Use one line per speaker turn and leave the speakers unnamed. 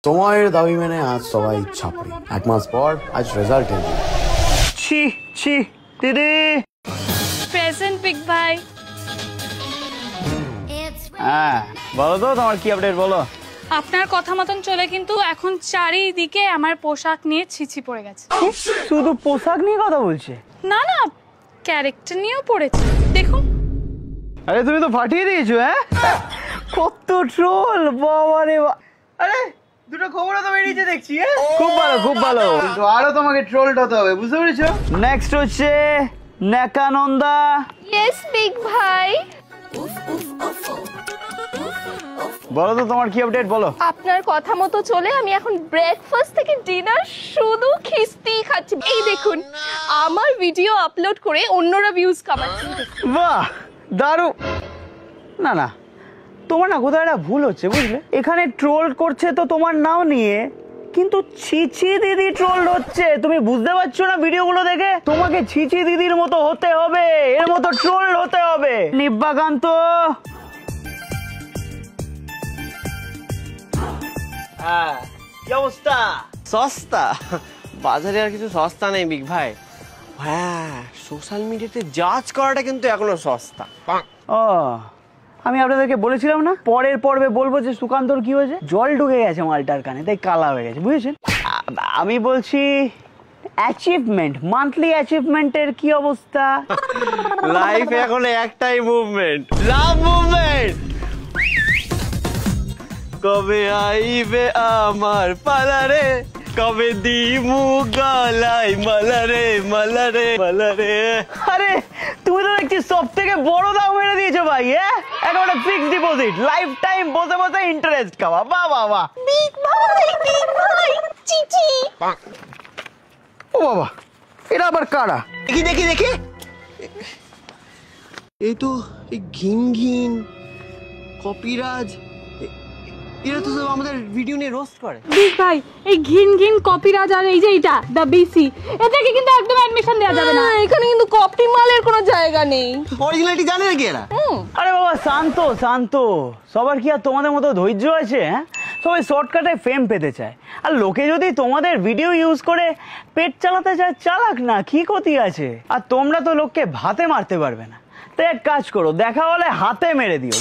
সময়ের দাবি মেনে আজ সবাই ছাপড়ি। এক মাস পর আজ রেজাল্ট এলো।
ছি ছি দিদি।
প্রেজেন্ট বিগ ভাই।
হ্যাঁ বলো তো তোমার কি আপডেট বলো।
আপনার কথা মতন চলে কিন্তু এখন চারিদিকে আমার পোশাক নিয়ে ছিছি পড়ে গেছে।
শুধু পোশাক নিয়ে কথা বলছে?
না না, ক্যারেক্টার নিয়েও পড়েছে দেখুন।
আরে তুমি তো ফাটিয়ে দিয়েছো। হ্যাঁ কত ট্রোল, বাবা রে। আরে দুটো খবরও তো বেরিয়েছে দেখছি। খুব ভালো খুব ভালো, কিন্তু আরো তোমাকে ট্রোলড হতে হবে, বুঝতে পেরেছো? নেক্সট হচ্ছে নেকানন্দা।
ইয়েস বিগ ভাই।
বলো তো তোমার কি আপডেট বলো।
আপনার কথা মতো চলে আমি এখন ব্রেকফাস্ট থেকে ডিনার শুধু খিস্তি খাচ্ছি। এই দেখুন আমার ভিডিও আপলোড করে অন্যরা ভিউজ কামাচ্ছে।
বাহ দারুণ। না না তোমার না কোথাও একটা ভুল হচ্ছে বুঝলে। এখানে ট্রোল করছে তো তোমার নাম নিয়ে, কিন্তু ছিছি দিদি ট্রোল হচ্ছে। তুমি বুঝতে পারছো না ভিডিওগুলো দেখে? তোমাকে ছিছি দিদির মতো হতে হবে, এর মতো ট্রোল হতে হবে। নিব্বাকান্ত।
হ্যাঁ কি অবস্থা? সস্তা বাজারে আর কিছু সস্তা নেই বিগ ভাই। হ্যাঁ সোশ্যাল মিডিয়াতে জাজ করাটা কিন্তু এখনো সস্তা।
ও আমি আপনাদেরকে বলেছিলাম না পরের পর্বে বলবো যে সুকান্তর কি হয়েছে, জল ঢুকে গেছে মালটার কানে, তাই কালা হয়ে গেছে, বুঝেছেন? আমি বলছি অ্যাচিভমেন্ট, মান্থলি অ্যাচিভমেন্টের কি অবস্থা?
লাইফে এখন একটাই মুভমেন্ট, লাভ মুভমেন্ট। কবে আইবে আমার পালারে, কবে দিমু গলায় মালারে মালারে মালারে।
আরে তুমি তো দেখছি সব থেকে বড় দাম মেরে দিয়েছো ভাই। একেবারে ফিক্সড ডিপোজিট, লাইফ টাইম বসে বসে ইন্টারেস্ট খাওয়া। বাহ বাহ বাহ।
বিগ ভাই চিচি।
ও বাবা এটা আবার কারা?
দেখি দেখি দেখি, এই তো এই ঘিন ঘিন কপিরাজ, এরা তো সব আমাদের ভিডিও নিয়ে রোস্ট করে।
বিগ ভাই এই ঘিন ঘিন কপিরাজ আর এই যে এটা দা বিসি, এদেরকে কিন্তু একদম অ্যাডমিশন দেওয়া যাবে না।
এখানে কিন্তু কপি মালের কোনো জায়গা নেই।
অরিজিনালিটি জানে নাকি এরা?
আরে বাবা শান্ত শান্ত, সবার কি আর তোমাদের মতো ধৈর্য আছে? হ্যাঁ সবাই শর্টকাটে ফেম পেতে চায়, আর লোকে যদি তোমাদের ভিডিও ইউজ করে পেট চালাতে চায় চালাক না, কি ক্ষতি আছে? আর তোমরা তো লোককে ভাতে মারতে পারবে না, তাই এক কাজ করো, দেখা হলে হাতে মেরে দিও।